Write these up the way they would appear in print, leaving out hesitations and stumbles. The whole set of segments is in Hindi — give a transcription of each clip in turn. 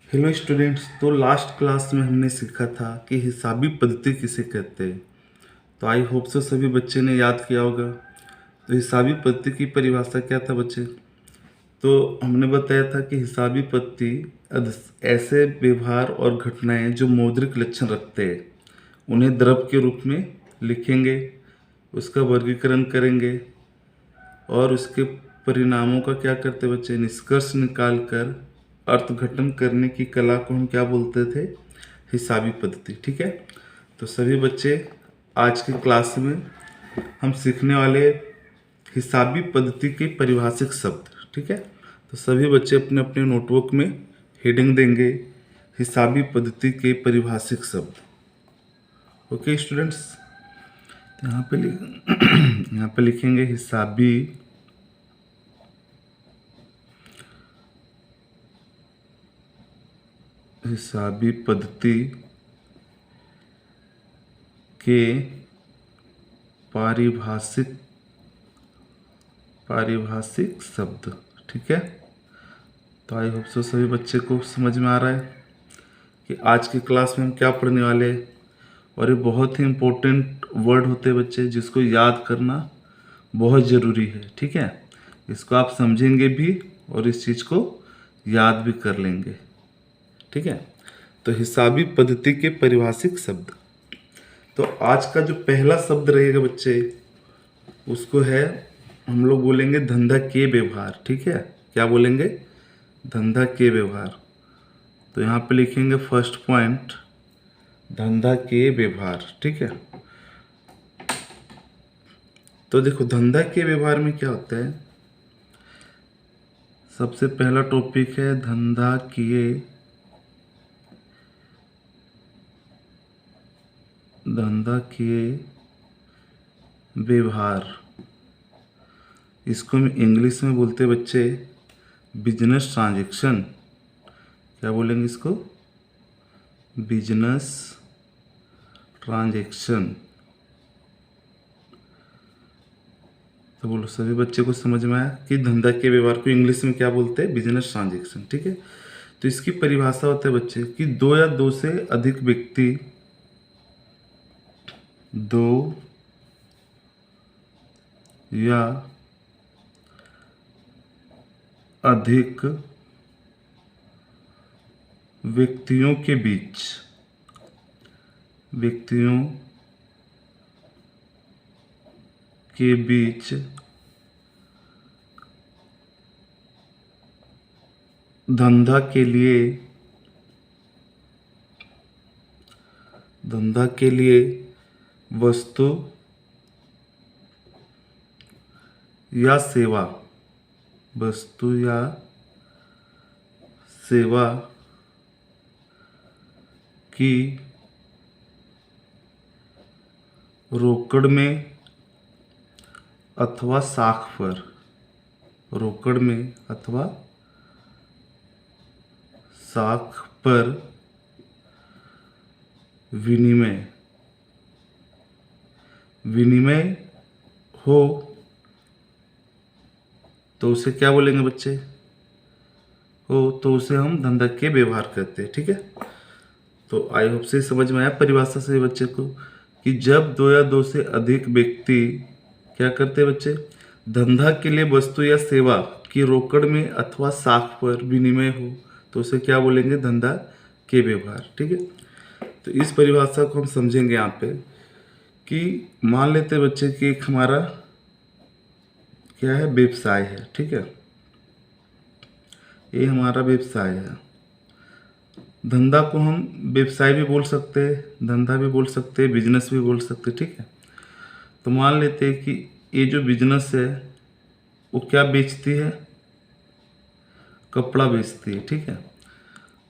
Hello students. तो लास्ट क्लास में हमने सीखा था कि हिसाबी पद्धति किसे कहते हैं। तो आई होप सो सभी बच्चे ने याद किया होगा। तो हिसाबी पद्धति की परिभाषा क्या था बच्चे? तो हमने बताया था कि हिसाबी पद्धति ऐसे व्यवहार और घटनाएं जो मौद्रिक लक्षण रखते हैं उन्हें द्रव्य के रूप में लिखेंगे, उसका वर्गीकरण करेंगे और उसके परिणामों का क्या करते बच्चे, निष्कर्ष निकाल कर अर्थघटन करने की कला को हम क्या बोलते थे? हिसाबी पद्धति। ठीक है। तो सभी बच्चे आज की क्लास में हम सीखने वाले हिसाबी पद्धति के परिभाषिक शब्द। ठीक है। तो सभी बच्चे अपने अपने नोटबुक में हेडिंग देंगे हिसाबी पद्धति के परिभाषिक शब्द। ओके स्टूडेंट्स, यहाँ पे यहाँ पे लिखेंगे हिसाबी पद्धति के पारिभाषिक शब्द। ठीक है। तो आई होप सो सभी बच्चे को समझ में आ रहा है कि आज की क्लास में हम क्या पढ़ने वाले हैं। और ये बहुत ही इम्पोर्टेंट वर्ड होते हैं बच्चे, जिसको याद करना बहुत ज़रूरी है। ठीक है। इसको आप समझेंगे भी और इस चीज़ को याद भी कर लेंगे। ठीक है। तो हिसाबी पद्धति के परिभाषिक शब्द। तो आज का जो पहला शब्द रहेगा बच्चे, उसको है, हम लोग बोलेंगे धंधा के व्यवहार। ठीक है। क्या बोलेंगे? धंधा के व्यवहार। तो यहाँ पे लिखेंगे फर्स्ट पॉइंट, धंधा के व्यवहार। ठीक है। तो देखो धंधा के व्यवहार में क्या होता है। सबसे पहला टॉपिक है धंधा के व्यवहार। इसको हम इंग्लिश में बोलते हैं बच्चे बिजनेस ट्रांजैक्शन। क्या बोलेंगे इसको? Business transaction. तो बोलो सभी बच्चे को समझ में आया कि धंधा के व्यवहार को इंग्लिश में क्या बोलते हैं? Business transaction. ठीक है। तो इसकी परिभाषा होता है बच्चे कि दो या दो से अधिक व्यक्ति, दो या अधिक व्यक्तियों के बीच धंधा के लिए वस्तु या सेवा की रोकड़ में अथवा साख पर विनिमय हो, तो उसे क्या बोलेंगे बच्चे? तो उसे हम धंधा के व्यवहार कहते हैं। ठीक है। तो आई होप से समझ में आया परिभाषा से बच्चे को कि जब दो या दो से अधिक व्यक्ति क्या करते हैं बच्चे? धंधा के लिए वस्तु या सेवा की रोकड़ में अथवा साख पर विनिमय हो, तो उसे क्या बोलेंगे? धंधा के व्यवहार। ठीक है। तो इस परिभाषा को हम समझेंगे यहाँ पे कि मान लेते बच्चे कि एक हमारा क्या है? व्यवसाय है। ठीक है। ये हमारा व्यवसाय है। धंधा को हम व्यवसाय भी बोल सकते हैं, धंधा भी बोल सकते हैं, बिजनेस भी बोल सकते हैं। ठीक है। तो मान लेते हैं कि ये जो बिजनेस है वो क्या बेचती है? कपड़ा बेचती है। ठीक है।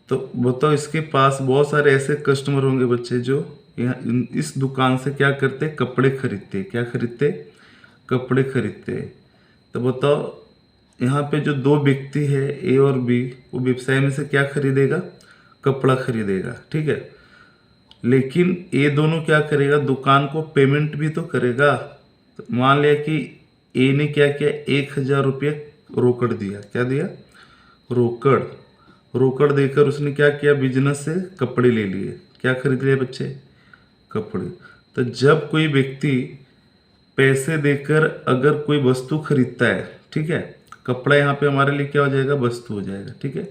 तो बताओ इसके पास बहुत सारे ऐसे कस्टमर होंगे बच्चे जो यहाँ इस दुकान से क्या करते? कपड़े खरीदते। क्या खरीदते? कपड़े खरीदते। तो बताओ यहाँ पे जो दो व्यक्ति है ए और बी, वो व्यवसाय में से क्या खरीदेगा? कपड़ा खरीदेगा। ठीक है। लेकिन ये दोनों क्या करेगा? दुकान को पेमेंट भी तो करेगा। तो मान लिया कि ए ने क्या किया? 1,000 रुपये रोकड़ दिया। क्या दिया? रोकड़। रोकड़ देकर उसने क्या किया, बिजनेस से कपड़े ले लिए। क्या खरीद लिए बच्चे, कपड़े। तो जब कोई व्यक्ति पैसे देकर अगर कोई वस्तु खरीदता है, ठीक है, कपड़ा यहाँ पे हमारे लिए क्या हो जाएगा, वस्तु हो जाएगा, ठीक है।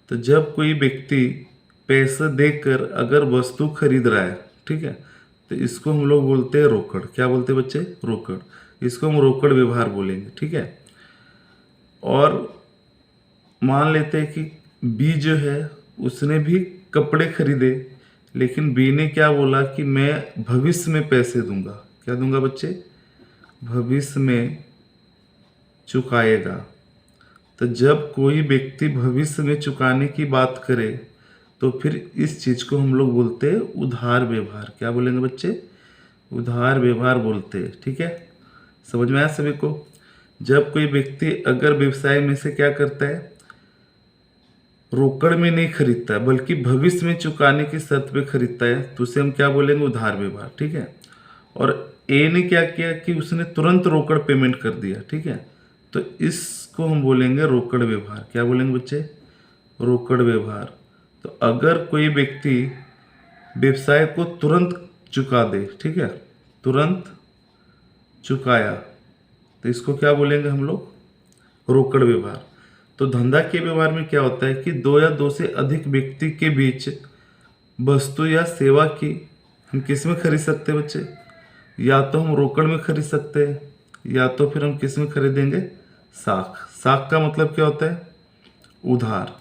तो जब कोई व्यक्ति पैसे देकर अगर वस्तु खरीद रहा है, ठीक है, तो इसको हम लोग बोलते हैं रोकड़। क्या बोलते हैं बच्चे, रोकड़। इसको हम रोकड़ व्यवहार बोलेंगे, ठीक है। और मान लेते हैं कि बी जो है उसने भी कपड़े खरीदे, लेकिन बी ने क्या बोला कि मैं भविष्य में पैसे दूंगा। क्या दूंगा बच्चे, भविष्य में चुकाएगा। तो जब कोई व्यक्ति भविष्य में चुकाने की बात करे तो फिर इस चीज को हम लोग बोलते हैं उधार व्यवहार। क्या बोलेंगे बच्चे, उधार व्यवहार बोलते हैं, ठीक है। समझ में आया सभी को। जब कोई व्यक्ति अगर व्यवसाय में से क्या करता है, रोकड़ में नहीं खरीदता है बल्कि भविष्य में चुकाने की शर्त पे खरीदता है, तो उसे हम क्या बोलेंगे, उधार व्यवहार, ठीक है। और ए ने क्या किया कि उसने तुरंत रोकड़ पेमेंट कर दिया, ठीक है, तो इसको हम बोलेंगे रोकड़ व्यवहार। क्या बोलेंगे बच्चे, रोकड़ व्यवहार। तो अगर कोई व्यक्ति व्यवसाय को तुरंत चुका दे, ठीक है, तुरंत चुकाया, तो इसको क्या बोलेंगे हम लोग, रोकड़ व्यवहार। तो धंधा के व्यवहार में क्या होता है कि दो या दो से अधिक व्यक्ति के बीच वस्तु या सेवा की हम किस में खरीद सकते हैं बच्चे, या तो हम रोकड़ में खरीद सकते हैं, या तो फिर हम किस में खरीदेंगे, साख। साख का मतलब क्या होता है, उधार।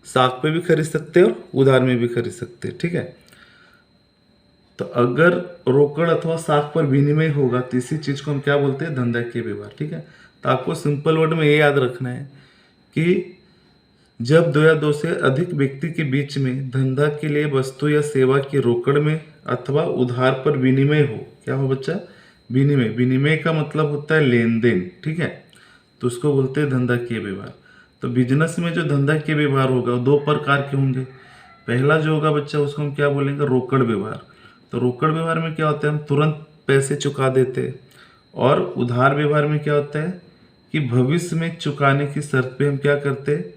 साख पे भी खरीद सकते हैं और उधार में भी खरीद सकते हैं, ठीक है। तो अगर रोकड़ अथवा साख पर विनिमय होगा तो इसी चीज को हम क्या बोलते हैं, धंधा के व्यवहार, ठीक है। तो आपको सिंपल वर्ड में ये याद रखना है कि जब दो या दो से अधिक व्यक्ति के बीच में धंधा के लिए वस्तु या सेवा की रोकड़ में अथवा उधार पर विनिमय हो, क्या हो बच्चा, विनिमय। विनिमय का मतलब होता है लेन देन, ठीक है, तो उसको बोलते हैं धंधा के व्यवहार। तो बिजनेस में जो धंधा के व्यवहार होगा वो दो प्रकार के होंगे। पहला जो होगा बच्चा उसको हम क्या बोलेंगे, रोकड़ व्यवहार। तो रोकड़ व्यवहार में क्या होता है, हम तुरंत पैसे चुका देते हैं। और उधार व्यवहार में क्या होता है कि भविष्य में चुकाने की शर्त पे हम क्या करते हैं,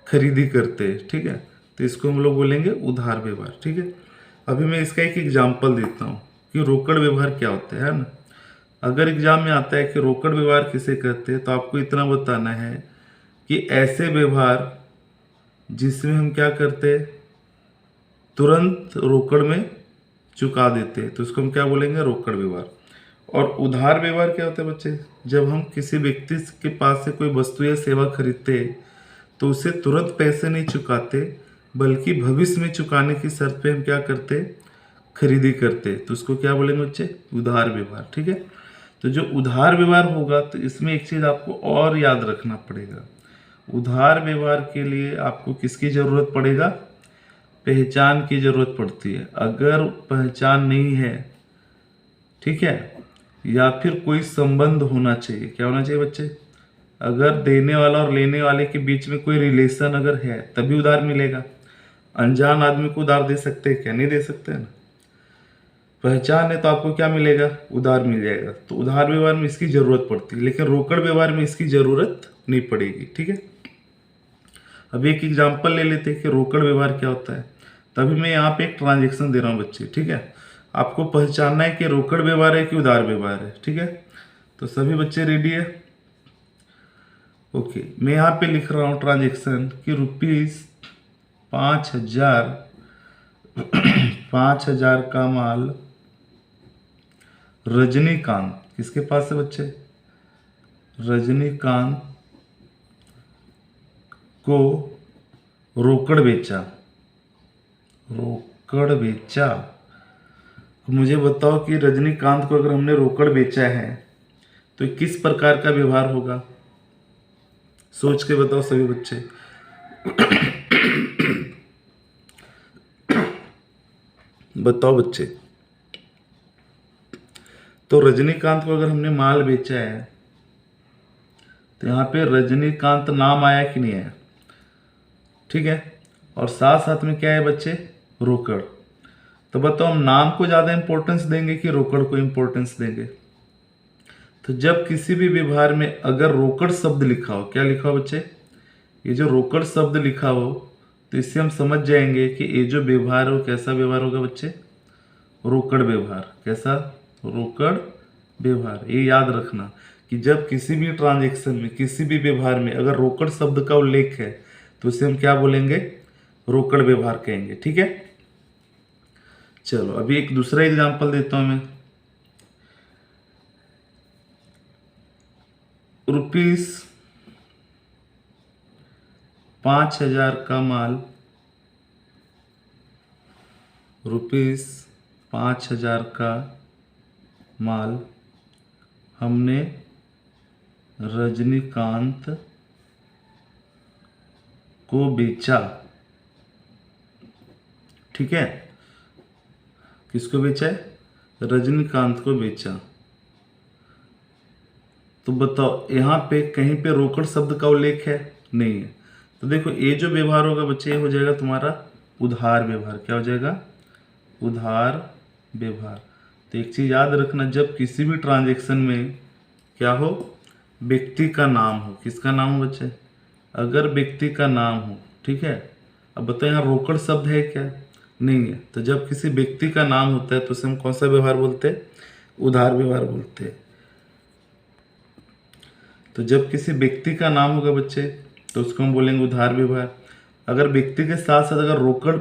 खरीदी करते हैं, ठीक है। तो इसको हम लोग बोलेंगे उधार व्यवहार, ठीक है। अभी मैं इसका एक एग्जाम्पल देता हूँ कि रोकड़ व्यवहार क्या होता है ना। अगर एग्जाम में आता है कि रोकड़ व्यवहार किसे कहते हैं, तो आपको इतना बताना है कि ऐसे व्यवहार जिसमें हम क्या करते हैं, तुरंत रोकड़ में चुका देते हैं, तो उसको हम क्या बोलेंगे, रोकड़ व्यवहार। और उधार व्यवहार क्या होता है बच्चे, जब हम किसी व्यक्ति के पास से कोई वस्तु या सेवा खरीदते हैं तो उसे तुरंत पैसे नहीं चुकाते बल्कि भविष्य में चुकाने की शर्त पे हम क्या करते, खरीदी करते, तो उसको क्या बोलेंगे बच्चे, उधार व्यवहार, ठीक है। तो जो उधार व्यवहार होगा तो इसमें एक चीज आपको और याद रखना पड़ेगा। उधार व्यवहार के लिए आपको किसकी जरूरत पड़ेगा, पहचान की जरूरत पड़ती है। अगर पहचान नहीं है, ठीक है, या फिर कोई संबंध होना चाहिए। क्या होना चाहिए बच्चे, अगर देने वाला और लेने वाले के बीच में कोई रिलेशन अगर है तभी उधार मिलेगा। अनजान आदमी को उधार दे सकते हैं क्या, नहीं दे सकते ना। पहचान है तो आपको क्या मिलेगा, उधार मिल जाएगा। तो उधार व्यवहार में इसकी जरूरत पड़ती है, लेकिन रोकड़ व्यवहार में इसकी जरूरत नहीं पड़ेगी, ठीक है। अब एक एग्जाम्पल ले लेते हैं कि रोकड़ व्यवहार क्या होता है। तभी मैं यहाँ पे एक ट्रांजेक्शन दे रहा हूँ बच्चे, ठीक है। आपको पहचानना है कि रोकड़ व्यवहार है कि उधार व्यवहार है, ठीक है। तो सभी बच्चे रेडी है, ओके। मैं यहाँ पे लिख रहा हूँ ट्रांजेक्शन कि ₹5000 5000 का माल रजनीकांत, किसके पास है बच्चे, रजनीकांत को रोकड़ बेचा, रोकड़ बेचा। मुझे बताओ कि रजनीकांत को अगर हमने रोकड़ बेचा है तो किस प्रकार का व्यवहार होगा, सोच के बताओ सभी बच्चे। बताओ बच्चे। तो रजनीकांत को अगर हमने माल बेचा है तो यहाँ पे रजनीकांत नाम आया कि नहीं आया, ठीक है। और साथ साथ में क्या है बच्चे, रोकड़। तो बताओ हम नाम को ज्यादा इंपॉर्टेंस देंगे कि रोकड़ को इंपॉर्टेंस देंगे। तो जब किसी भी व्यवहार में अगर रोकड़ शब्द लिखा हो, क्या लिखा हो बच्चे, ये जो रोकड़ शब्द लिखा हो तो इससे हम समझ जाएंगे कि ये जो व्यवहार है वो कैसा व्यवहार होगा बच्चे, रोकड़ व्यवहार। कैसा, रोकड़ व्यवहार। ये याद रखना कि जब किसी भी ट्रांजैक्शन में, किसी भी व्यवहार में अगर रोकड़ शब्द का उल्लेख है तो उसे हम क्या बोलेंगे, रोकड़ व्यवहार कहेंगे। ठीक है, चलो अभी एक दूसरा एग्जांपल देता हूं मैं। रुपीस 5,000 का माल, रुपीस 5,000 का माल हमने रजनीकांत को बेचा। ठीक है, किसको बेचा है, रजनीकांत को बेचा। तो बताओ यहाँ पे कहीं पे रोकड़ शब्द का उल्लेख है, नहीं है। तो देखो ये जो व्यवहार होगा बच्चे, ये हो जाएगा तुम्हारा उधार व्यवहार। क्या हो जाएगा, उधार व्यवहार। तो एक चीज याद रखना, जब किसी भी ट्रांजैक्शन में क्या हो, व्यक्ति का नाम हो। किसका नाम हो बच्चे, अगर व्यक्ति का नाम हो। ठीक है, अब बताओ यहाँ रोकड़ शब्द है क्या, नहीं है। तो जब किसी व्यक्ति का नाम होता है तो उसे हम कौन सा व्यवहार बोलते हैं, उधार व्यवहार बोलते हैं। तो जब किसी व्यक्ति का नाम होगा बच्चे तो उसको हम बोलेंगे उधार व्यवहार। अगर व्यक्ति के साथ साथ अगर रोकड़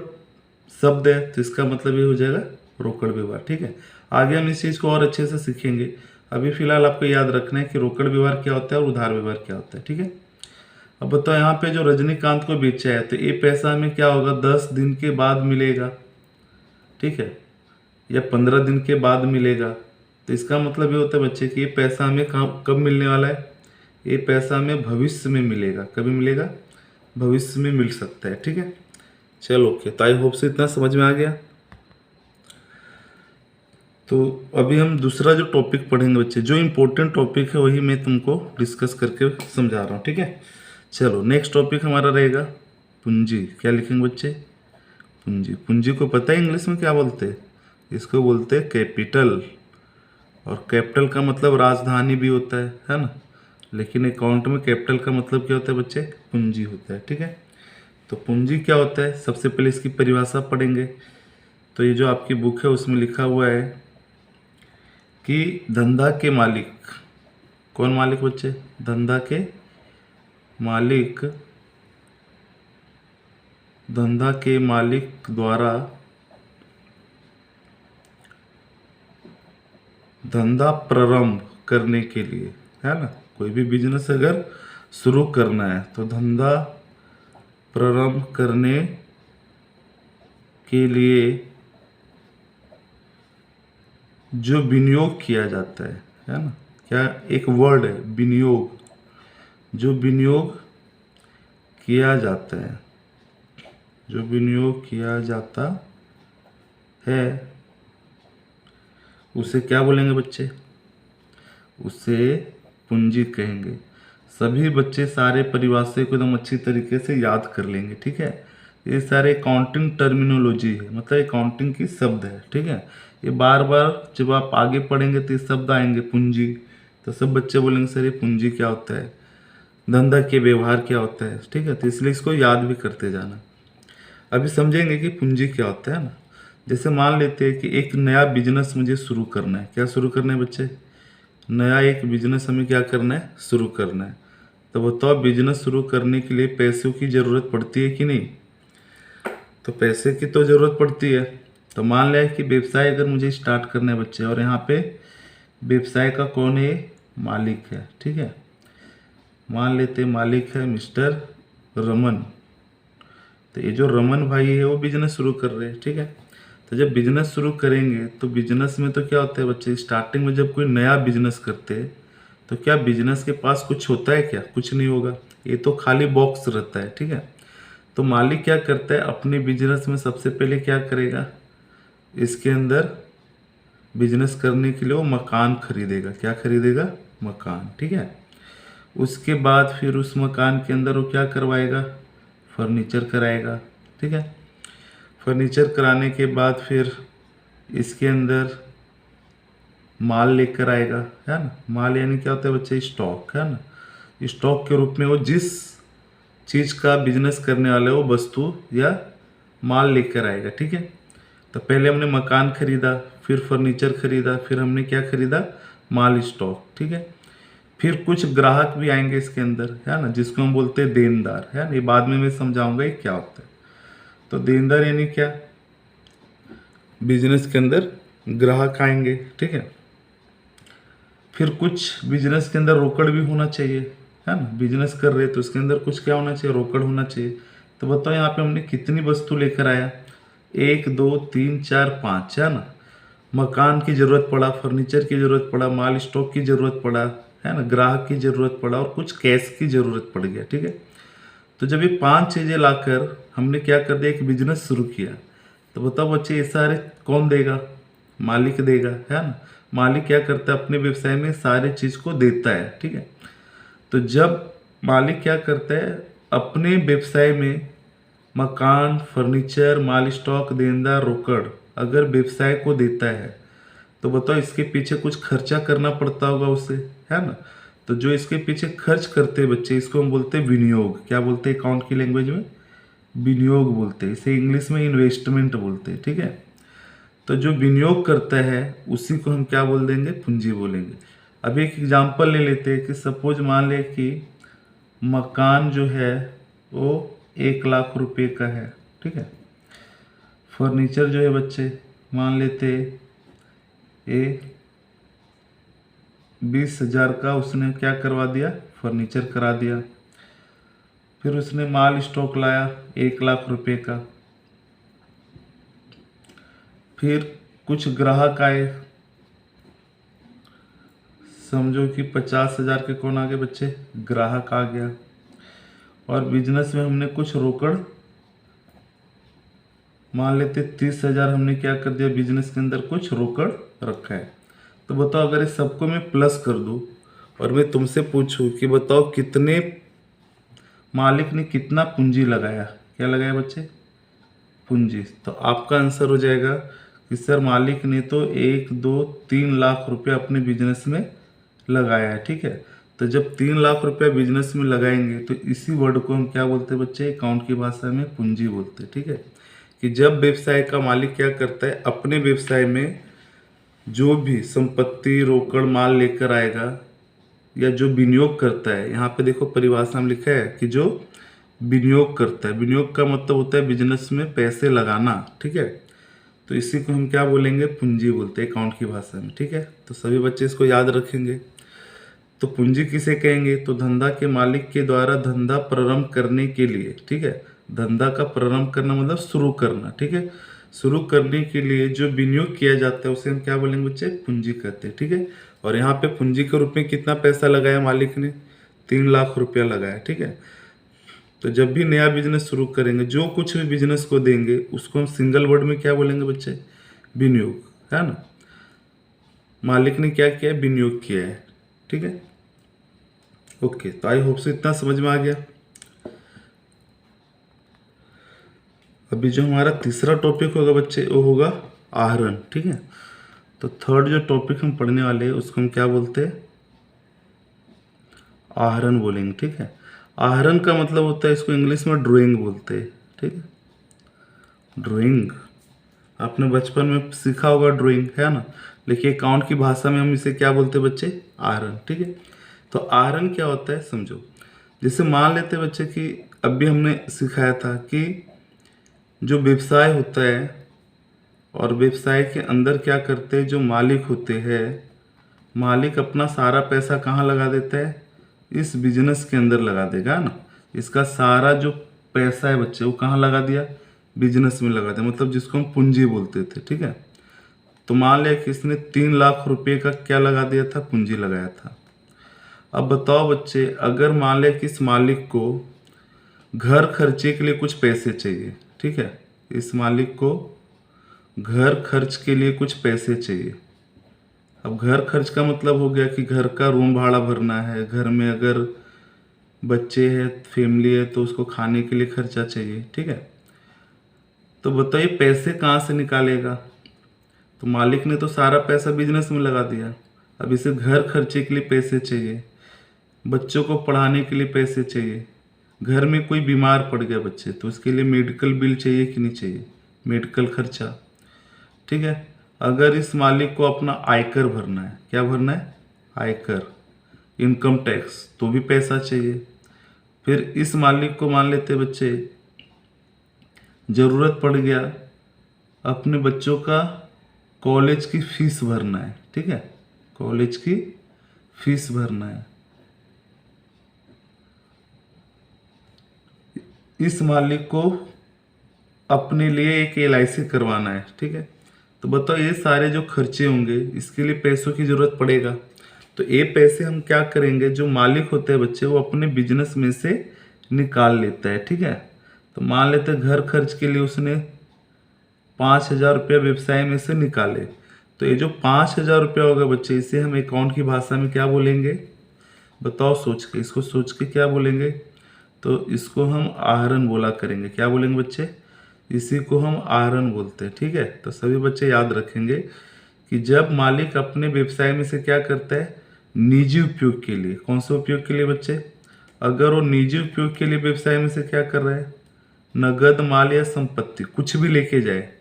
शब्द है तो इसका मतलब ये हो जाएगा रोकड़ व्यवहार। ठीक है, आगे हम इस चीज़ को और अच्छे से सीखेंगे। अभी फिलहाल आपको याद रखना है कि रोकड़ व्यवहार क्या होता है और उधार व्यवहार क्या होता है। ठीक है, अब बताओ यहाँ पे जो रजनीकांत को बेचा है तो ये पैसा हमें क्या होगा, 10 दिन के बाद मिलेगा। ठीक है, या 15 दिन के बाद मिलेगा। तो इसका मतलब ये होता है बच्चे कि ये पैसा हमें कब मिलने वाला है, ये पैसा हमें भविष्य में मिलेगा। कभी मिलेगा, भविष्य में मिल सकता है। ठीक है, चलो ओके। तो आई होप से इतना समझ में आ गया। तो अभी हम दूसरा जो टॉपिक पढ़ेंगे बच्चे, जो इम्पोर्टेंट टॉपिक है वही मैं तुमको डिस्कस करके समझा रहा हूँ। ठीक है, चलो नेक्स्ट टॉपिक हमारा रहेगा पूंजी। क्या लिखेंगे बच्चे, पूंजी। पूंजी को पता है इंग्लिश में क्या बोलते हैं, इसको बोलते हैं कैपिटल। और कैपिटल का मतलब राजधानी भी होता है ना। लेकिन अकाउंट में कैपिटल का मतलब क्या होता है बच्चे, पूंजी होता है। ठीक है, तो पूंजी क्या होता है, सबसे पहले इसकी परिभाषा पढ़ेंगे। तो ये जो आपकी बुक है उसमें लिखा हुआ है कि धंधा के मालिक, कौन मालिक बच्चे, धंधा के मालिक, धंधा के मालिक द्वारा धंधा प्रारंभ करने के लिए, है ना, कोई भी बिजनेस अगर शुरू करना है तो धंधा प्रारंभ करने के लिए जो विनियोग किया जाता है ना, क्या एक वर्ड है विनियोग, जो विनियोग किया जाता है, जो विनियोग किया जाता है उसे क्या बोलेंगे बच्चे, उसे पूंजी कहेंगे। सभी बच्चे सारे परिभाषा को एकदम अच्छी तरीके से याद कर लेंगे। ठीक है, ये सारे अकाउंटिंग टर्मिनोलॉजी है, मतलब अकाउंटिंग की शब्द है। ठीक है, ये बार बार जब आप आगे पढ़ेंगे तो ये शब्द आएंगे पूंजी, तो सब बच्चे बोलेंगे सर ये पूंजी क्या होता है, धंधा के व्यवहार क्या होता है। ठीक है, तो इसलिए इसको याद भी करते जाना। अभी समझेंगे कि पूंजी क्या होता है ना। जैसे मान लेते हैं कि एक नया बिजनेस मुझे शुरू करना है। क्या शुरू करना है बच्चे, नया एक बिजनेस हमें क्या करना है, शुरू करना है। तो बताओ बिजनेस शुरू करने के लिए पैसों की ज़रूरत पड़ती है कि नहीं, तो पैसे की तो ज़रूरत पड़ती है। तो मान लिया कि व्यवसाय अगर मुझे स्टार्ट करना है बच्चे, और यहाँ पे व्यवसाय का कौन है, मालिक है। ठीक है, मान लेते मालिक है मिस्टर रमन। तो ये जो रमन भाई है वो बिजनेस शुरू कर रहे हैं। ठीक है, तो जब बिजनेस शुरू करेंगे तो बिजनेस में तो क्या होता है बच्चे, स्टार्टिंग में जब कोई नया बिजनेस करते हैं तो क्या बिजनेस के पास कुछ होता है क्या, कुछ नहीं होगा, ये तो खाली बॉक्स रहता है। ठीक है, तो मालिक क्या करता है, अपने बिजनेस में सबसे पहले क्या करेगा, इसके अंदर बिजनेस करने के लिए वो मकान खरीदेगा। क्या खरीदेगा, मकान। ठीक है, उसके बाद फिर उस मकान के अंदर वो क्या करवाएगा, फर्नीचर कराएगा। ठीक है, फर्नीचर कराने के बाद फिर इसके अंदर माल लेकर आएगा, है ना। माल यानी क्या होता है बच्चे, स्टॉक, है ना। स्टॉक के रूप में वो जिस चीज़ का बिजनेस करने वाला है वो वस्तु या माल लेकर आएगा। ठीक है, तो पहले हमने मकान खरीदा, फिर फर्नीचर खरीदा, फिर हमने क्या खरीदा, माल स्टॉक। ठीक है, फिर कुछ ग्राहक भी आएंगे इसके अंदर, है ना, जिसको हम बोलते हैं देनदार, है ना। ये बाद में मैं समझाऊंगा ये क्या होता है। तो देनदार यानी क्या, बिजनेस के अंदर ग्राहक आएंगे। ठीक है, फिर कुछ बिजनेस के अंदर रोकड़ भी होना चाहिए, है ना। बिजनेस कर रहे तो उसके अंदर कुछ क्या होना चाहिए, रोकड़ होना चाहिए। तो बताओ यहाँ पे हमने कितनी वस्तु लेकर आया, 1 2 3 4 5, है ना। मकान की जरूरत पड़ा, फर्नीचर की जरूरत पड़ा, माल स्टॉक की जरूरत पड़ा, है ना, ग्राहक की जरूरत पड़ा और कुछ कैश की जरूरत पड़ गया। ठीक है, तो जब ये 5 चीजें लाकर हमने क्या कर दिया, एक बिजनेस शुरू किया, तो बताओ बच्चे ये सारे कौन देगा, मालिक देगा, है ना। मालिक क्या करता है, अपने व्यवसाय में सारे चीज को देता है। ठीक है, तो जब मालिक क्या करता है, अपने व्यवसाय में मकान, फर्नीचर, माल स्टॉक, देनदार, रोकड़ अगर व्यवसाय को देता है, तो बताओ इसके पीछे कुछ खर्चा करना पड़ता होगा उसे, है ना। तो जो इसके पीछे खर्च करते हैं बच्चे, इसको हम बोलते हैं विनियोग। क्या बोलते हैं अकाउंट की लैंग्वेज में, विनियोग बोलते हैं। इसे इंग्लिश में इन्वेस्टमेंट बोलते हैं। ठीक है, तो जो विनियोग करता है उसी को हम क्या बोल देंगे, पूंजी बोलेंगे। अब एक एग्जांपल ले लेते हैं कि सपोज मान ले कि मकान जो है वो 1 लाख रुपए का है। ठीक है, फर्नीचर जो है बच्चे मान लेते ये 20,000 का उसने क्या करवा दिया, फर्नीचर करा दिया। फिर उसने माल स्टॉक लाया 1 लाख रुपए का। फिर कुछ ग्राहक आए, समझो कि 50,000 के कौन आ गए बच्चे, ग्राहक आ गया। और बिजनेस में हमने कुछ रोकड़ मान लेते 30,000 हमने क्या कर दिया, बिजनेस के अंदर कुछ रोकड़ रखा है। तो बताओ अगर इस सबको मैं प्लस कर दूं और मैं तुमसे पूछूं कि बताओ कितने मालिक ने कितना पूंजी लगाया, क्या लगाया बच्चे, पूंजी। तो आपका आंसर हो जाएगा कि सर मालिक ने तो 1 2 3 लाख रुपए अपने बिजनेस में लगाया है। ठीक है, तो जब 3 लाख रुपया बिजनेस में लगाएंगे तो इसी वर्ड को हम क्या बोलते हैं बच्चे, अकाउंट की भाषा में पूंजी बोलते हैं। ठीक है, कि जब व्यवसाय का मालिक क्या करता है, अपने व्यवसाय में जो भी संपत्ति, रोकड़, माल लेकर आएगा या जो विनियोग करता है, यहाँ पे देखो परिभाषा में लिखा है कि जो विनियोग करता है। विनियोग का मतलब होता है बिजनेस में पैसे लगाना। ठीक है, तो इसी को हम क्या बोलेंगे, पूंजी बोलते हैं अकाउंट की भाषा में। ठीक है, तो सभी बच्चे इसको याद रखेंगे। तो पूंजी किसे कहेंगे, तो धंधा के मालिक के द्वारा धंधा प्रारंभ करने के लिए। ठीक है, धंधा का प्रारंभ करना मतलब शुरू करना। ठीक है, शुरू करने के लिए जो विनियोग किया जाता है उसे हम क्या बोलेंगे बच्चे, पूंजी कहते हैं। ठीक है, और यहाँ पे पूंजी के रूप में कितना पैसा लगाया मालिक ने, 3 लाख रुपया लगाया। ठीक है, तो जब भी नया बिजनेस शुरू करेंगे, जो कुछ भी बिजनेस को देंगे उसको हम सिंगल वर्ड में क्या बोलेंगे बच्चे, विनियोग, है ना। मालिक ने क्या किया है, विनियोग किया है। ठीक है, ओके, तो आई होप से इतना समझ में आ गया। अभी जो हमारा तीसरा टॉपिक होगा बच्चे वो होगा आहरण। ठीक है, तो थर्ड जो टॉपिक हम पढ़ने वाले हैं उसको हम क्या बोलते हैं, आहरण बोलेंगे। ठीक है, आहरण का मतलब होता है, इसको इंग्लिश में ड्राइंग बोलते हैं। ठीक है, ड्राइंग आपने बचपन में सीखा होगा, ड्राइंग, है ना। लेकिन अकाउंट की भाषा में हम इसे क्या बोलते हैं बच्चे, आहरण। ठीक है, तो आहरण क्या होता है समझो। जैसे मान लेते बच्चे कि अभी हमने सिखाया था कि जो व्यवसाय होता है और व्यवसाय के अंदर क्या करते हैं, जो मालिक होते हैं, मालिक अपना सारा पैसा कहाँ लगा देता है, इस बिजनेस के अंदर लगा देगा ना। इसका सारा जो पैसा है बच्चे वो कहाँ लगा दिया, बिजनेस में लगा दिया, मतलब जिसको हम पूंजी बोलते थे। ठीक है, तो मान लिया कि इसने 3 लाख रुपए का क्या लगा दिया था, पूंजी लगाया था। अब बताओ बच्चे, अगर मान लिया कि इस मालिक को घर खर्चे के लिए कुछ पैसे चाहिए। ठीक है, इस मालिक को घर खर्च के लिए कुछ पैसे चाहिए। अब घर खर्च का मतलब हो गया कि घर का रूम भाड़ा भरना है, घर में अगर बच्चे हैं, फैमिली है तो उसको खाने के लिए खर्चा चाहिए। ठीक है, तो बताइए पैसे कहाँ से निकालेगा, तो मालिक ने तो सारा पैसा बिजनेस में लगा दिया। अब इसे घर खर्चे के लिए पैसे चाहिए, बच्चों को पढ़ाने के लिए पैसे चाहिए, घर में कोई बीमार पड़ गया बच्चे, तो उसके लिए मेडिकल बिल चाहिए कि नहीं चाहिए, मेडिकल खर्चा। ठीक है। अगर इस मालिक को अपना आयकर भरना है, क्या भरना है, आयकर, इनकम टैक्स, तो भी पैसा चाहिए। फिर इस मालिक को मान लेते बच्चे ज़रूरत पड़ गया अपने बच्चों का कॉलेज की फीस भरना है। ठीक है, कॉलेज की फीस भरना है। इस मालिक को अपने लिए एक LIC करवाना है। ठीक है, तो बताओ ये सारे जो खर्चे होंगे इसके लिए पैसों की जरूरत पड़ेगा। तो ये पैसे हम क्या करेंगे, जो मालिक होते हैं बच्चे वो अपने बिजनेस में से निकाल लेता है। ठीक है, तो मान लेते हैं घर खर्च के लिए उसने 5,000 रुपया व्यवसाय में से निकाले, तो ये जो 5,000 रुपया होगा बच्चे, इसे हम अकाउंट की भाषा में क्या बोलेंगे, बताओ सोच के, इसको सोच के क्या बोलेंगे, तो इसको हम आहरण बोला करेंगे। क्या बोलेंगे बच्चे, इसी को हम आहरण बोलते हैं। ठीक है, तो सभी बच्चे याद रखेंगे कि जब मालिक अपने व्यवसाय में से क्या करता है, निजी उपयोग के लिए, कौन से उपयोग के लिए बच्चे, अगर वो निजी उपयोग के लिए व्यवसाय में से क्या कर रहा है, नगद माल या संपत्ति कुछ भी लेके जाए,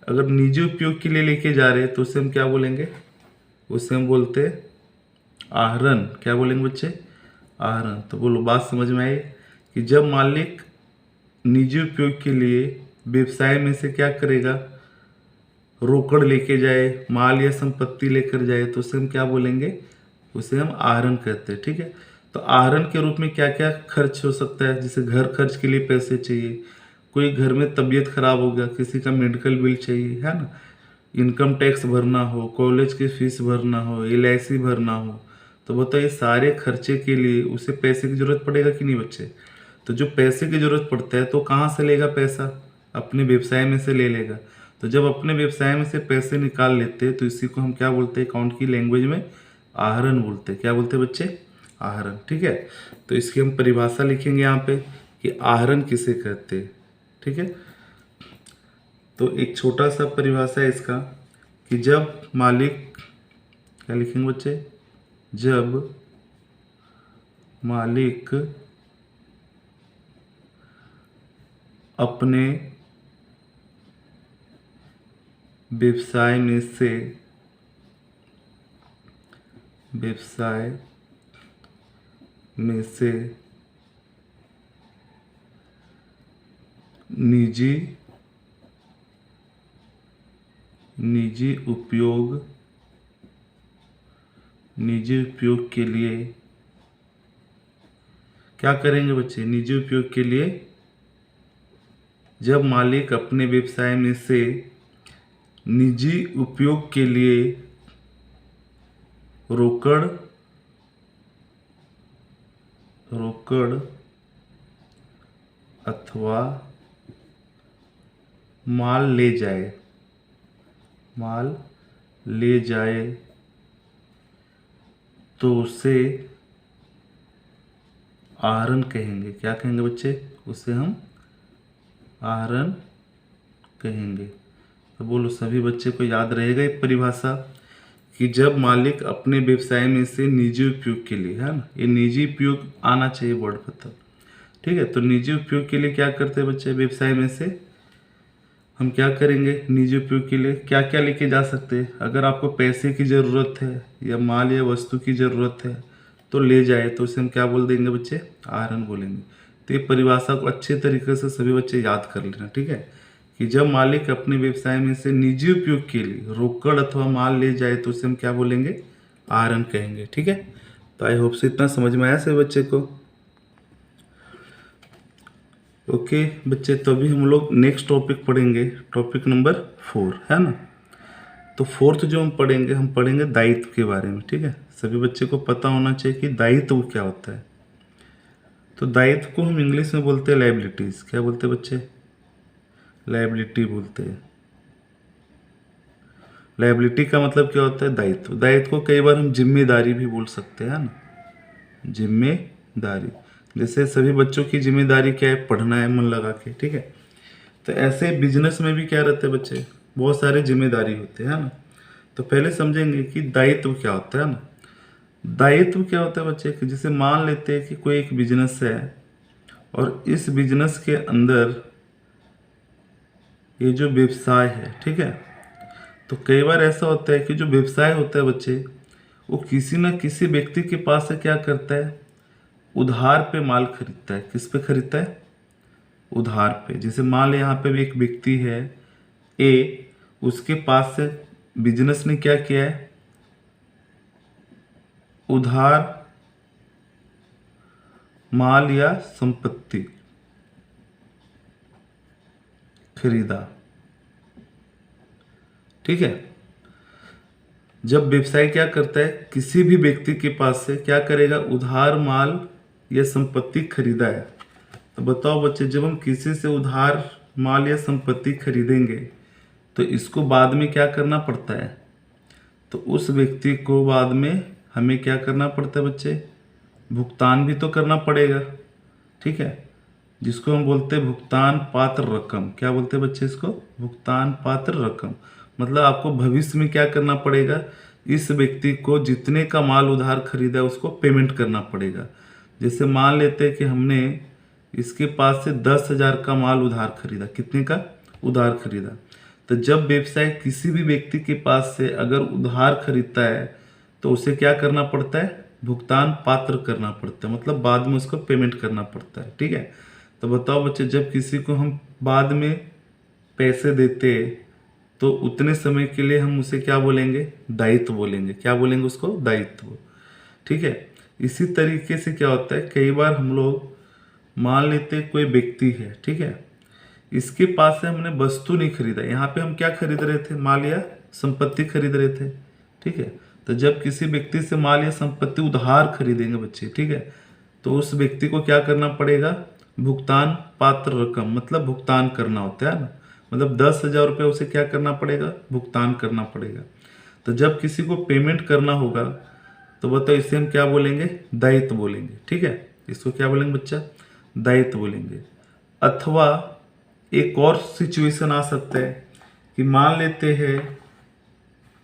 अगर निजी उपयोग के लिए लेके जा रहे हैं तो उसे हम क्या बोलेंगे, उसे हम बोलते हैं आहरण। क्या बोलेंगे बच्चे, आहरण। तो बोलो बात समझ में आई कि जब मालिक निजी उपयोग के लिए व्यवसाय में से क्या करेगा, रोकड़ लेके जाए, माल या संपत्ति लेकर जाए, तो उसे हम क्या बोलेंगे, उसे हम आहरण कहते हैं। ठीक है, तो आहरण के रूप में क्या क्या खर्च हो सकता है, जैसे घर खर्च के लिए पैसे चाहिए, कोई घर में तबीयत खराब हो गया, किसी का मेडिकल बिल चाहिए, है ना, इनकम टैक्स भरना हो, कॉलेज की फीस भरना हो, LIC भरना हो, तो बताइए सारे खर्चे के लिए उसे पैसे की जरूरत पड़ेगा कि नहीं बच्चे। तो जो पैसे की जरूरत पड़ता है तो कहाँ से लेगा पैसा, अपने व्यवसाय में से ले लेगा। तो जब अपने व्यवसाय में से पैसे निकाल लेते हैं तो इसी को हम क्या बोलते हैं, अकाउंट की लैंग्वेज में आहरण बोलते हैं। क्या बोलते हैं बच्चे, आहरण। ठीक है, तो इसकी हम परिभाषा लिखेंगे यहाँ पे कि आहरण किसे कहते हैं। ठीक है, तो एक छोटा सा परिभाषा है इसका कि जब मालिक, क्या लिखेंगे बच्चे, जब मालिक अपने व्यवसाय में से निजी उपयोग के लिए क्या करेंगे बच्चे, निजी उपयोग के लिए जब मालिक अपने व्यवसाय में से निजी उपयोग के लिए रोकड़ अथवा माल ले जाए तो उसे आहरण कहेंगे। क्या कहेंगे बच्चे, उसे हम आहरण कहेंगे। तो बोलो सभी बच्चे को याद रहेगा एक परिभाषा कि जब मालिक अपने व्यवसाय में से निजी उपयोग के लिए, है ना, ये निजी उपयोग आना चाहिए बोर्ड पर तब। ठीक है, तो निजी उपयोग के लिए क्या करते हैं बच्चे, व्यवसाय में से हम क्या करेंगे, निजी उपयोग के लिए क्या क्या लेके जा सकते हैं, अगर आपको पैसे की ज़रूरत है या माल या वस्तु की ज़रूरत है तो ले जाए, तो उसे हम क्या बोल देंगे बच्चे, आहरण बोलेंगे। तो ये परिभाषा को अच्छे तरीके से सभी बच्चे याद कर लेना। ठीक है, कि जब मालिक अपने व्यवसाय में से निजी उपयोग के लिए रोकड़ अथवा माल ले जाए तो उसे हम क्या बोलेंगे, आहरण कहेंगे। ठीक है, तो आई होप से इतना समझ में आया सभी बच्चे को। ओके बच्चे, तो अभी हम लोग नेक्स्ट टॉपिक पढ़ेंगे, टॉपिक नंबर 4, है ना। तो फोर्थ जो हम पढ़ेंगे दायित्व के बारे में। ठीक है, सभी बच्चे को पता होना चाहिए कि दायित्व क्या होता है। तो दायित्व को हम इंग्लिश में बोलते हैं लायबिलिटीज। क्या बोलते हैं बच्चे, लायबिलिटी बोलते हैं। लायबिलिटी का मतलब क्या होता है, दायित्व। दायित्व को कई बार हम जिम्मेदारी भी बोल सकते हैं, है ना, जिम्मेदारी। जैसे सभी बच्चों की जिम्मेदारी क्या है, पढ़ना है मन लगा के। ठीक है, तो ऐसे बिजनेस में भी क्या रहते हैं बच्चे, बहुत सारे जिम्मेदारी होते हैं, है ना। तो पहले समझेंगे कि दायित्व क्या होता है ना। दायित्व क्या होता है बच्चे, कि जैसे मान लेते हैं कि कोई एक बिजनेस है और इस बिजनेस के अंदर ये जो व्यवसाय है, ठीक है, तो कई बार ऐसा होता है कि जो व्यवसाय होता है बच्चे, वो किसी न किसी व्यक्ति के पास से क्या करता है, उधार पे माल खरीदता है। किस पे खरीदता है? उधार पे। जैसे मान ले यहाँ पे भी एक व्यक्ति है ए, उसके पास से बिजनेस ने क्या किया है, उधार माल या संपत्ति खरीदा, ठीक है। जब व्यवसाय क्या करता है, किसी भी व्यक्ति के पास से क्या करेगा, उधार माल या संपत्ति खरीदा है। तो बताओ बच्चे, जब हम किसी से उधार माल या संपत्ति खरीदेंगे तो इसको बाद में क्या करना पड़ता है, तो उस व्यक्ति को बाद में हमें क्या करना पड़ता है बच्चे, भुगतान भी तो करना पड़ेगा, ठीक है, जिसको हम बोलते हैं भुगतान पात्र रकम। क्या बोलते हैं बच्चे इसको? भुगतान पात्र रकम। मतलब आपको भविष्य में क्या करना पड़ेगा, इस व्यक्ति को जितने का माल उधार खरीदा है उसको पेमेंट करना पड़ेगा। जैसे मान लेते हैं कि हमने इसके पास से 10,000 का माल उधार खरीदा। कितने का उधार खरीदा? तो जब व्यवसाय किसी भी व्यक्ति के पास से अगर उधार खरीदता है तो उसे क्या करना पड़ता है, भुगतान पात्र करना पड़ता है, मतलब बाद में उसको पेमेंट करना पड़ता है, ठीक है। तो बताओ बच्चे, जब किसी को हम बाद में पैसे देते तो उतने समय के लिए हम उसे क्या बोलेंगे, दायित्व बोलेंगे। क्या बोलेंगे उसको? दायित्व, ठीक है। इसी तरीके से क्या होता है, कई बार हम लोग मान लेते कोई व्यक्ति है, ठीक है, इसके पास से हमने वस्तु नहीं खरीदा। यहाँ पे हम क्या खरीद रहे थे, माल या संपत्ति खरीद रहे थे, ठीक है। तो जब किसी व्यक्ति से माल या संपत्ति उधार खरीदेंगे बच्चे, ठीक है, तो उस व्यक्ति को क्या करना पड़ेगा, भुगतान पात्र रकम, मतलब भुगतान करना होता है ना, मतलब 10,000 रुपये उसे क्या करना पड़ेगा, भुगतान करना पड़ेगा। तो जब किसी को पेमेंट करना होगा तो बताओ इसे हम क्या बोलेंगे, दायित्व बोलेंगे, ठीक है। इसको क्या बोलेंगे बच्चा, दायित्व बोलेंगे। अथवा एक और सिचुएशन आ सकता है कि मान लेते हैं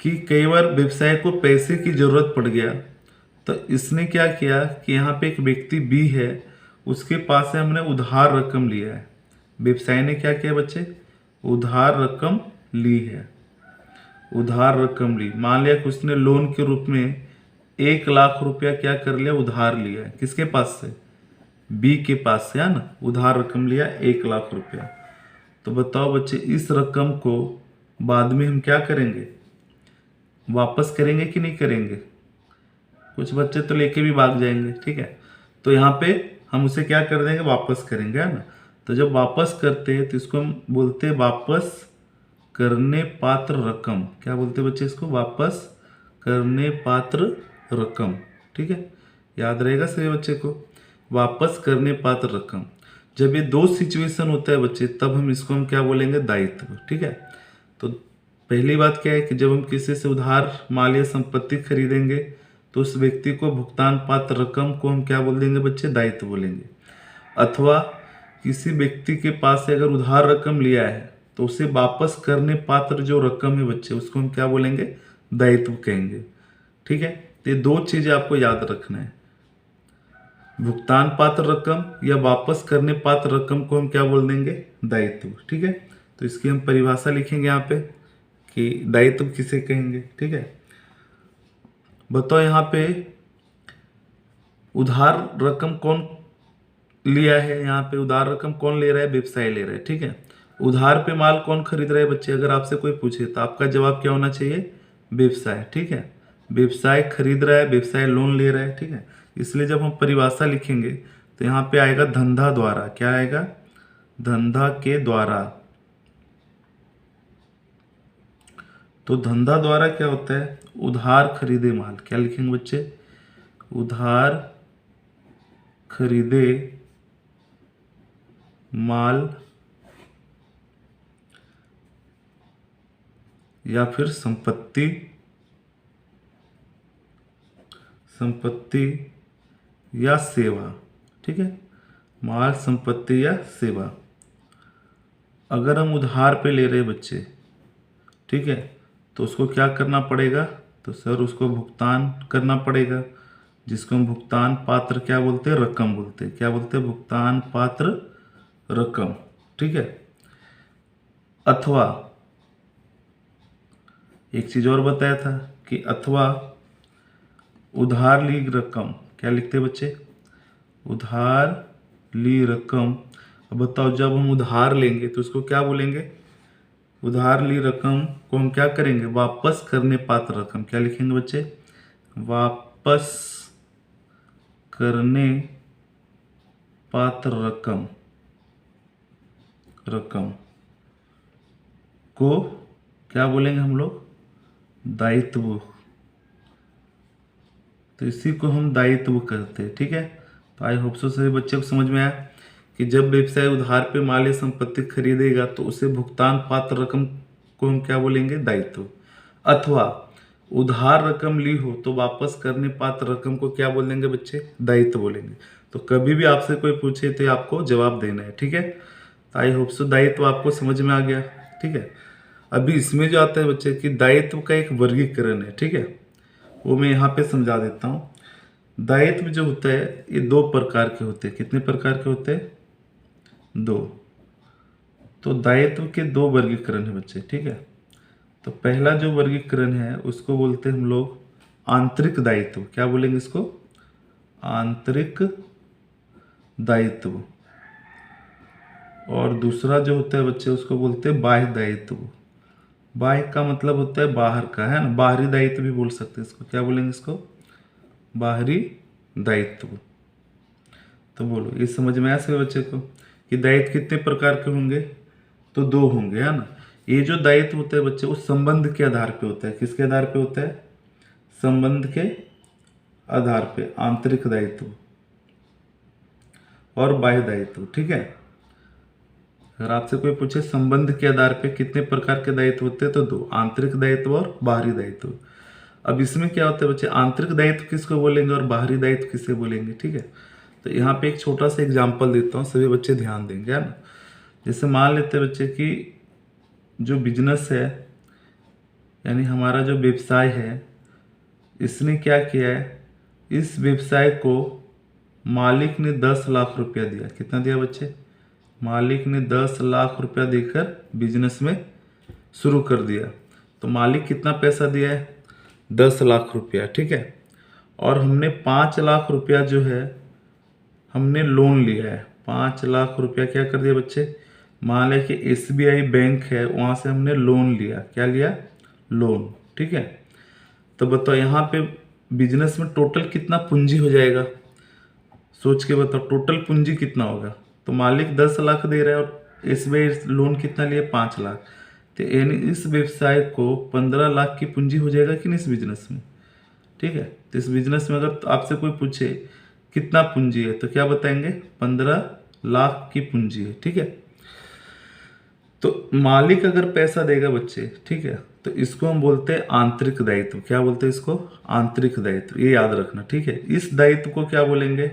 कि कई बार व्यवसाय को पैसे की जरूरत पड़ गया, तो इसने क्या किया कि यहाँ पे एक व्यक्ति बी है, उसके पास से हमने उधार रकम लिया है। व्यवसाय ने क्या किया बच्चे, उधार रकम ली है, उधार रकम ली। मान लिया कि उसने लोन के रूप में 1,00,000 रुपया क्या कर लिया, उधार लिया है। किसके पास से? बी के पास से, है ना, उधार रकम लिया 1,00,000 रुपया। तो बताओ बच्चे, इस रकम को बाद में हम क्या करेंगे, वापस करेंगे कि नहीं करेंगे? कुछ बच्चे तो लेके भी भाग जाएंगे, ठीक है। तो यहाँ पे हम उसे क्या कर देंगे, वापस करेंगे, है ना। तो जब वापस करते हैं तो इसको हम बोलते हैं वापस करने पात्र रकम। क्या बोलते हैं बच्चे इसको? वापस करने पात्र रकम, ठीक है। याद रहेगा सभी बच्चे को, वापस करने पात्र रकम। जब ये दो सिचुएशन होता है बच्चे, तब हम इसको हम क्या बोलेंगे, दायित्व, ठीक है। तो पहली बात क्या है कि जब हम किसी से उधार माल या संपत्ति खरीदेंगे तो उस व्यक्ति को भुगतान पात्र रकम को हम क्या बोल देंगे बच्चे, दायित्व बोलेंगे। अथवा किसी व्यक्ति के पास से अगर उधार रकम लिया है तो उसे वापस करने पात्र जो रकम है बच्चे, उसको हम क्या बोलेंगे, दायित्व कहेंगे, ठीक है। तो ये दो चीजें आपको याद रखना है, भुगतान पात्र रकम या वापस करने पात्र रकम को हम क्या बोल देंगे, दायित्व, ठीक है। तो इसकी हम परिभाषा लिखेंगे यहाँ पे कि दायित्व किसे कहेंगे, ठीक है। बताओ यहाँ पे उधार रकम कौन लिया है, यहाँ पे उधार रकम कौन ले रहा है, व्यवसाय ले रहा है, ठीक है। उधार पे माल कौन खरीद रहा है बच्चे, अगर आपसे कोई पूछे तो आपका जवाब क्या होना चाहिए, व्यवसाय, ठीक है। व्यवसाय खरीद रहा है, व्यवसाय लोन ले रहा है, ठीक है। इसलिए जब हम परिभाषा लिखेंगे तो यहाँ पे आएगा धंधा द्वारा। क्या आएगा, धंधा के द्वारा। तो धंधा द्वारा क्या होता है, उधार खरीदे माल। क्या लिखेंगे बच्चे, उधार खरीदे माल या फिर संपत्ति, संपत्ति या सेवा, ठीक है। माल, संपत्ति या सेवा अगर हम उधार पे ले रहे बच्चे, ठीक है, तो उसको क्या करना पड़ेगा, तो सर उसको भुगतान करना पड़ेगा। जिसको हम भुगतान पात्र क्या बोलते हैं, रकम बोलते हैं। क्या बोलते हैं, भुगतान पात्र रकम। ठीक है। अथवा एक चीज और बताया था कि अथवा उधार ली रकम, क्या लिखते हैं बच्चे, उधार ली रकम। अब बताओ, जब हम उधार लेंगे तो उसको क्या बोलेंगे, उधार ली रकम को हम क्या करेंगे, वापस करने पात्र रकम। क्या लिखेंगे बच्चे, वापस करने पात्र रकम, रकम को क्या बोलेंगे हम लोग, दायित्व। तो इसी को हम दायित्व करते हैं। ठीक है। तो आई होप सो सभी बच्चे को समझ में आया कि जब व्यवसाय उधार पे माल या संपत्ति खरीदेगा तो उसे भुगतान पात्र रकम को हम क्या बोलेंगे, दायित्व। अथवा उधार रकम ली हो तो वापस करने पात्र रकम को क्या बोल देंगे बच्चे, दायित्व बोलेंगे। तो कभी भी आपसे कोई पूछे तो आपको जवाब देना है। ठीक है। तो आई होप सो दायित्व आपको समझ में आ गया। ठीक है। अभी इसमें जो आता है बच्चे कि दायित्व का एक वर्गीकरण है। ठीक है, वो मैं यहाँ पे समझा देता हूँ। दायित्व जो होता है ये दो प्रकार के होते हैं। कितने प्रकार के होते हैं, दो। तो दायित्व के दो वर्गीकरण है बच्चे। ठीक है। तो पहला जो वर्गीकरण है उसको बोलते हैं हम लोग आंतरिक दायित्व। क्या बोलेंगे इसको, आंतरिक दायित्व। और दूसरा जो होता है बच्चे उसको बोलते हैं बाह्य दायित्व। बाह्य का मतलब होता है बाहर का, है ना, बाहरी दायित्व भी बोल सकते हैं इसको। क्या बोलेंगे इसको, बाहरी दायित्व। तो बोलो, ये समझ में आया सभी बच्चे को कि दायित्व कितने प्रकार के होंगे, तो दो होंगे, है ना। ये जो दायित्व होता है बच्चे वो संबंध के आधार पे होता है। किसके आधार पे होता है, संबंध के आधार पे, आंतरिक दायित्व और बाह्य दायित्व। ठीक है। अगर आपसे कोई पूछे संबंध के आधार पे कितने प्रकार के दायित्व होते हैं, तो दो, आंतरिक दायित्व और बाहरी दायित्व। अब इसमें क्या होता है बच्चे, आंतरिक दायित्व किसको बोलेंगे और बाहरी दायित्व किसे बोलेंगे। ठीक है। तो यहाँ पे एक छोटा सा एग्जाम्पल देता हूँ, सभी बच्चे ध्यान देंगे, है ना। जैसे मान लेते हैं बच्चे कि जो बिजनेस है, यानी हमारा जो व्यवसाय है, इसने क्या किया है, इस व्यवसाय को मालिक ने 10 लाख रुपया दिया। कितना दिया बच्चे, मालिक ने 10 लाख रुपया देकर बिजनेस में शुरू कर दिया। तो मालिक कितना पैसा दिया है, 10 लाख रुपया। ठीक है। और हमने 5 लाख रुपया जो है हमने लोन लिया है। 5 लाख रुपया क्या कर दिया बच्चे, मान लें कि SBI बैंक है, वहाँ से हमने लोन लिया। क्या लिया, लोन। ठीक है। तो बताओ यहाँ पे बिजनेस में टोटल कितना पूंजी हो जाएगा, सोच के बताओ, टोटल पूंजी कितना होगा। तो मालिक 10 लाख दे रहा है और SBI लोन कितना लिया, 5 लाख। तो यानी इस व्यवसाय को 15 लाख की पूंजी हो जाएगा कि नहीं इस बिजनेस में। ठीक है। तो इस बिजनेस में अगर आपसे कोई पूछे कितना पूंजी है तो क्या बताएंगे, 15 लाख की पूंजी है। ठीक है। तो मालिक अगर पैसा देगा बच्चे, ठीक है, तो इसको हम बोलते हैं आंतरिक दायित्व। क्या बोलते हैं इसको, आंतरिक दायित्व। ये याद रखना। ठीक है। इस दायित्व को क्या बोलेंगे,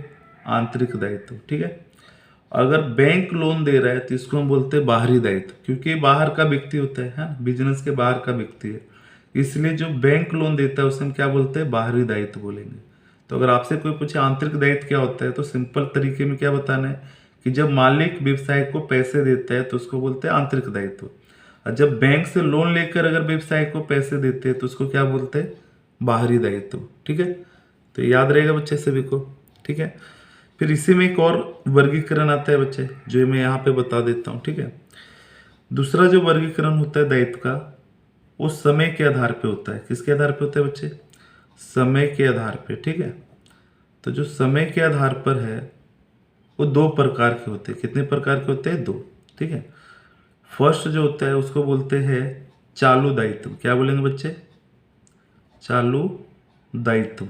आंतरिक दायित्व। ठीक है। अगर बैंक लोन दे रहा है तो इसको हम बोलते हैं बाहरी दायित्व, क्योंकि बाहर का व्यक्ति होता है ना, बिजनेस के बाहर का व्यक्ति है, इसलिए जो बैंक लोन देता है उसे हम क्या बोलते हैं, बाहरी दायित्व बोलेंगे। तो अगर आपसे कोई पूछे आंतरिक दायित्व क्या होता है, तो सिंपल तरीके में क्या बताना है कि जब मालिक व्यवसाय को पैसे देता है तो उसको बोलते हैं आंतरिक दायित्व। और जब बैंक से लोन लेकर अगर व्यवसाय को पैसे देते हैं तो उसको क्या बोलते हैं, बाहरी दायित्व। ठीक है। तो याद रहेगा बच्चे सभी को। ठीक है। फिर इसी में एक और वर्गीकरण आता है बच्चे, जो मैं यहाँ पे बता देता हूँ। ठीक है। दूसरा जो वर्गीकरण होता है दायित्व का, वो समय के आधार पे होता है। किसके आधार पे होता है बच्चे, समय के आधार पे। ठीक है। तो जो समय के आधार पर है वो दो प्रकार के होते हैं। कितने प्रकार के होते हैं, दो। ठीक है। फर्स्ट जो होता है उसको बोलते हैं चालू दायित्व। क्या बोलेंगे बच्चे, चालू दायित्व।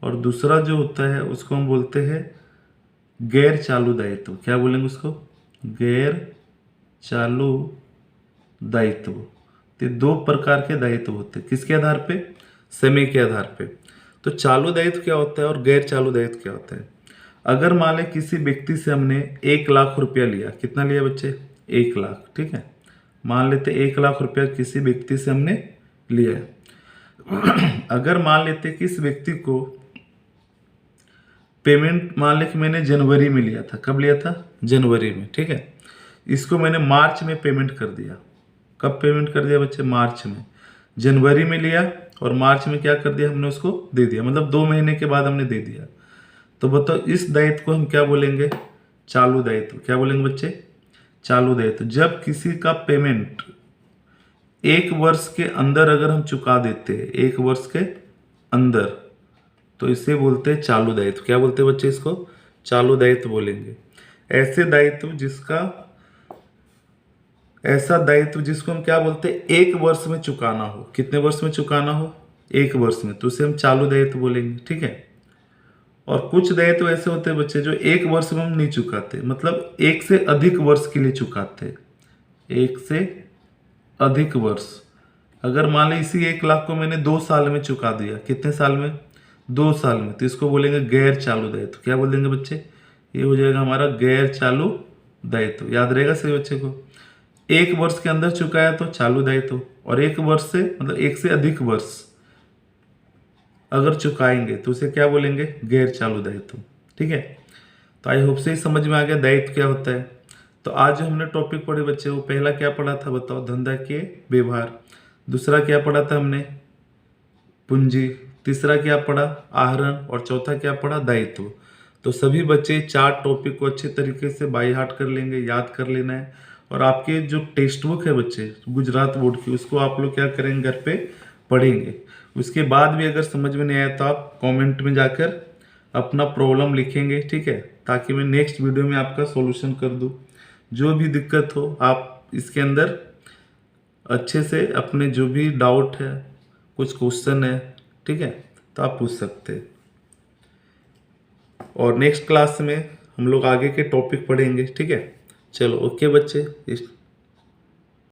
और दूसरा जो होता है उसको हम बोलते हैं गैर चालू दायित्व। क्या बोलेंगे उसको, गैर चालू दायित्व। तो दो प्रकार के दायित्व होते हैं। किसके आधार पे, समय के आधार पे। तो चालू दायित्व क्या होता है और गैर चालू दायित्व क्या होता है। अगर मान लें किसी व्यक्ति से हमने 1 लाख रुपया लिया। कितना लिया बच्चे, 1 लाख। ठीक है। मान लेते 1 लाख रुपया किसी व्यक्ति से हमने लिया है। अगर मान लेते कि इस व्यक्ति को पेमेंट मान लें कि मैंने जनवरी में लिया था। कब लिया था? जनवरी में, ठीक है। इसको मैंने मार्च में पेमेंट कर दिया। कब पेमेंट कर दिया बच्चे? मार्च में। जनवरी में लिया और मार्च में क्या कर दिया हमने? उसको दे दिया, मतलब 2 महीने के बाद हमने दे दिया। तो बताओ इस दायित्व को हम क्या बोलेंगे? चालू दायित्व। क्या बोलेंगे बच्चे? चालू दायित्व। जब किसी का पेमेंट 1 वर्ष के अंदर अगर हम चुका देते हैं, 1 वर्ष के अंदर, तो इसे बोलते हैं चालू दायित्व। क्या बोलते हैं बच्चे? इसको चालू दायित्व बोलेंगे। ऐसा दायित्व जिसको हम क्या बोलते हैं? 1 वर्ष में चुकाना हो। कितने वर्ष में चुकाना हो? 1 वर्ष में, तो उसे हम चालू दायित्व बोलेंगे, ठीक है। और कुछ दायित्व ऐसे होते हैं बच्चे जो 1 वर्ष में हम नहीं चुकाते, मतलब 1 से अधिक वर्ष के लिए चुकाते हैं। 1 से अधिक वर्ष। अगर मान ली इसी 1 लाख को मैंने 2 साल में चुका दिया। कितने साल में? 2 साल में, तो इसको बोलेंगे गैर चालू दायित्व। क्या बोल देंगे बच्चे? ये हो जाएगा हमारा गैर चालू दायित्व। याद रहेगा सभी बच्चे को। 1 वर्ष के अंदर चुकाया तो चालू दायित्व, और 1 वर्ष से मतलब 1 से अधिक वर्ष अगर चुकाएंगे तो उसे क्या बोलेंगे? गैर चालू दायित्व, ठीक है। तो आई होप से ही समझ में आ गया दायित्व क्या होता है। तो आज जो हमने टॉपिक पढ़े बच्चे, वो पहला क्या पढ़ा था बताओ? धंधा के व्यवहार। दूसरा क्या पढ़ा था हमने? पूंजी। तीसरा क्या पढ़ा? आहरण। और चौथा क्या पढ़ा? दायित्व। तो सभी बच्चे 4 टॉपिक को अच्छे तरीके से बाय हार्ट कर लेंगे, याद कर लेना है। और आपके जो टेक्स्ट बुक है बच्चे गुजरात बोर्ड की, उसको आप लोग क्या करेंगे? घर पे पढ़ेंगे। उसके बाद भी अगर समझ में नहीं आया तो आप कमेंट में जाकर अपना प्रॉब्लम लिखेंगे, ठीक है, ताकि मैं नेक्स्ट वीडियो में आपका सॉल्यूशन कर दूं। जो भी दिक्कत हो आप इसके अंदर अच्छे से अपने जो भी डाउट है, कुछ क्वेश्चन है, ठीक है, तो आप पूछ सकते हैं। और नेक्स्ट क्लास में हम लोग आगे के टॉपिक पढ़ेंगे, ठीक है। चलो ओके बच्चे।